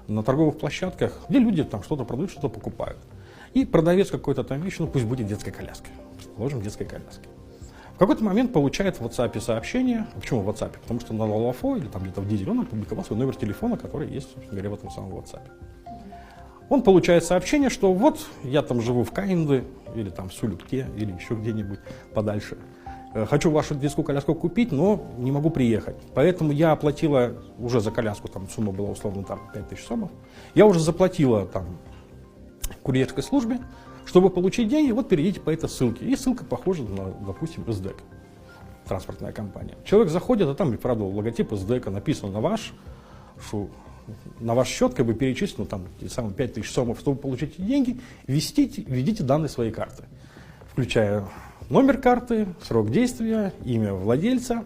на торговых площадках, где люди там что-то продают, что-то покупают. И продавец какой-то там вещи, ну пусть будет детская коляска, предположим, детской коляски. В какой-то момент получает в WhatsApp сообщение. Почему в WhatsApp? Потому что на Лолофо или там где-то в Дизеле он опубликовал свой номер телефона, который есть, собственно говоря, в этом самом WhatsApp. Он получает сообщение, что вот я там живу в Каинде или там в Сулютке или еще где-нибудь подальше. Хочу вашу детскую коляску купить, но не могу приехать. Поэтому я оплатила уже за коляску, там сумма была условно там 5000 сомов. Я уже заплатила там курьерской службе. Чтобы получить деньги, вот перейдите по этой ссылке. И ссылка похожа на, допустим, СДЭК, транспортная компания. Человек заходит, а там, и правда, логотип СДЭКа написан на ваш счет, как бы перечислено там те самые 5000 сомов. Чтобы получить деньги, введите данные своей карты, включая номер карты, срок действия, имя владельца,